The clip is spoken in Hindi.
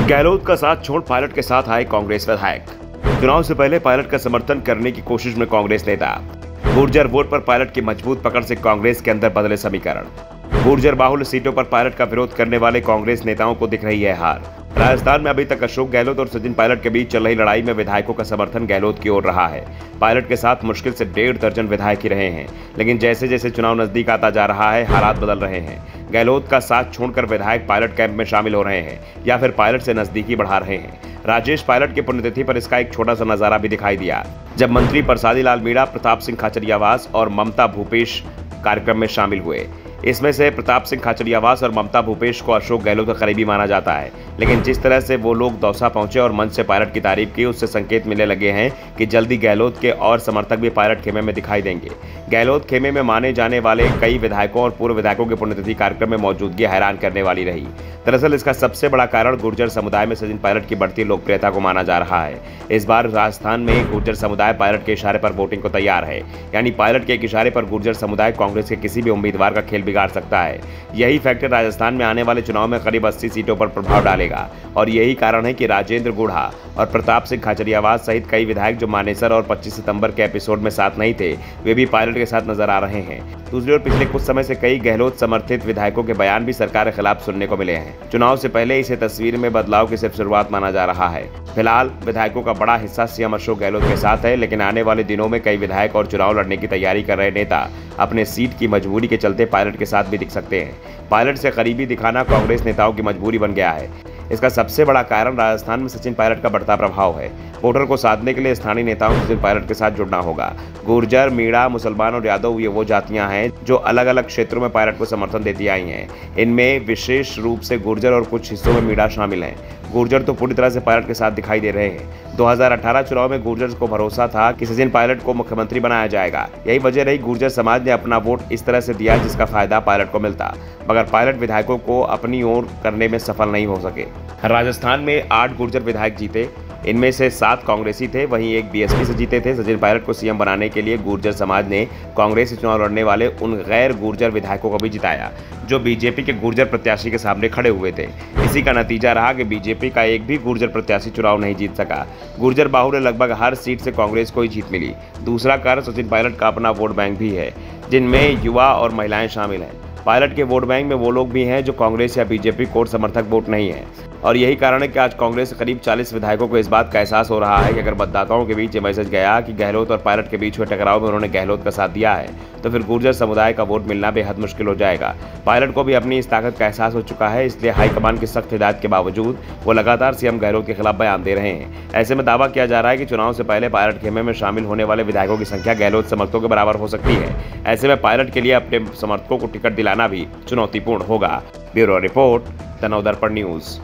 गहलोत का साथ छोड़ पायलट के साथ आए कांग्रेस विधायक। चुनाव से पहले पायलट का समर्थन करने की कोशिश में कांग्रेस नेता। गुर्जर वोट पर पायलट की मजबूत पकड़ से कांग्रेस के अंदर बदले समीकरण। गुर्जर बाहुल्य सीटों पर पायलट का विरोध करने वाले कांग्रेस नेताओं को दिख रही है हार। राजस्थान में अभी तक अशोक गहलोत और सचिन पायलट के बीच चल रही लड़ाई में विधायकों का समर्थन गहलोत की ओर रहा है। पायलट के साथ मुश्किल से 1.5 दर्जन विधायक ही रहे हैं, लेकिन जैसे जैसे चुनाव नजदीक आता जा रहा है हालात बदल रहे हैं। गहलोत का साथ छोड़कर विधायक पायलट कैंप में शामिल हो रहे हैं या फिर पायलट से नजदीकी बढ़ा रहे हैं। राजेश पायलट की पुण्यतिथि पर इसका एक छोटा सा नजारा भी दिखाई दिया, जब मंत्री प्रसादी लाल मीणा, प्रताप सिंह खाचरियावास और ममता भूपेश कार्यक्रम में शामिल हुए। इसमें से प्रताप सिंह खाचरियावास और ममता भूपेश को अशोक गहलोत का करीबी माना जाता है, लेकिन जिस तरह से वो लोग दौसा पहुंचे और मंच से पायलट की तारीफ की, उससे संकेत मिलने लगे हैं कि जल्दी गहलोत के और समर्थक भी पायलट खेमे में दिखाई देंगे। गहलोत खेमे में माने जाने वाले कई विधायकों और पूर्व विधायकों की पुण्यतिथि कार्यक्रम में मौजूदगी हैरान करने वाली रही। दरअसल इसका सबसे बड़ा कारण गुर्जर समुदाय में सचिन पायलट की बढ़ती लोकप्रियता को माना जा रहा है। इस बार राजस्थान में गुर्जर समुदाय पायलट के इशारे पर वोटिंग को तैयार है, यानी पायलट के एक इशारे पर गुर्जर समुदाय कांग्रेस के किसी भी उम्मीदवार का खेल बिगाड़ सकता है। यही फैक्टर राजस्थान में आने वाले चुनाव में करीब 80 सीटों पर प्रभाव डालेगा और यही कारण है कि राजेंद्र गुढ़ा और प्रताप सिंह खाचरियावास सहित कई विधायक जो मानेसर और 25 सितंबर के एपिसोड में साथ नहीं थे, वे भी पायलट के साथ नजर आ रहे हैं। दूसरी ओर पिछले कुछ समय से कई गहलोत समर्थित विधायकों के बयान भी सरकार के खिलाफ सुनने को मिले हैं। चुनाव से पहले इसे तस्वीर में बदलाव की सिर्फ शुरुआत माना जा रहा है। फिलहाल विधायकों का बड़ा हिस्सा सीएम अशोक गहलोत के साथ है, लेकिन आने वाले दिनों में कई विधायक और चुनाव लड़ने की तैयारी कर रहे नेता अपने सीट की मजबूरी के चलते पायलट के साथ भी दिख सकते हैं। पायलट से करीबी दिखाना कांग्रेस नेताओं की मजबूरी बन गया है। इसका सबसे बड़ा कारण राजस्थान में सचिन पायलट का बढ़ता प्रभाव है। वोटर को साधने के लिए स्थानीय नेताओं को सचिन पायलट के साथ जुड़ना होगा। गुर्जर, मीणा, मुसलमान और यादव ये वो जातियां हैं जो अलग अलग क्षेत्रों में पायलट को समर्थन देती आई हैं। इनमें विशेष रूप से गुर्जर और कुछ हिस्सों में मीणा शामिल हैं। गुर्जर तो पूरी तरह से पायलट के साथ दिखाई दे रहे हैं। 2018 चुनाव में गुर्जर को भरोसा था कि सचिन पायलट को मुख्यमंत्री बनाया जाएगा। यही वजह रही गुर्जर समाज ने अपना वोट इस तरह से दिया जिसका फायदा पायलट को मिलता, मगर पायलट विधायकों को अपनी ओर करने में सफल नहीं हो सके। राजस्थान में 8 गुर्जर विधायक जीते, इनमें से 7 कांग्रेसी थे, वहीं एक बीएसपी से जीते थे। सचिन पायलट को सीएम बनाने के लिए गुर्जर समाज ने कांग्रेस से चुनाव लड़ने वाले उन गैर गुर्जर विधायकों को भी जिताया जो बीजेपी के गुर्जर प्रत्याशी के सामने खड़े हुए थे। इसी का नतीजा रहा कि बीजेपी का एक भी गुर्जर प्रत्याशी चुनाव नहीं जीत सका। गुर्जर बाहुल्य लगभग हर सीट से कांग्रेस को ही जीत मिली। दूसरा कारण सचिन पायलट का अपना वोट बैंक भी है, जिनमें युवा और महिलाएं शामिल हैं। पायलट के वोट बैंक में वो लोग भी हैं जो कांग्रेस या बीजेपी कोर समर्थक वोट नहीं है, और यही कारण है कि आज कांग्रेस के करीब 40 विधायकों को इस बात का एहसास हो रहा है कि अगर मतदाताओं के बीच ये मैसेज गया कि गहलोत और पायलट के बीच हुए टकराव में उन्होंने गहलोत का साथ दिया है, तो फिर गुर्जर समुदाय का वोट मिलना बेहद मुश्किल हो जाएगा। पायलट को भी अपनी इस ताकत का एहसास हो चुका है, इसलिए हाईकमान की सख्त हिदायत के बावजूद वो लगातार सीएम गहलोत के खिलाफ बयान दे रहे हैं। ऐसे में दावा किया जा रहा है कि चुनाव से पहले पायलट खेमे में शामिल होने वाले विधायकों की संख्या गहलोत समर्थकों के बराबर हो सकती है। ऐसे में पायलट के लिए अपने समर्थकों को टिकट दिलाना भी चुनौतीपूर्ण होगा। ब्यूरो रिपोर्ट, तनव दर्पण न्यूज।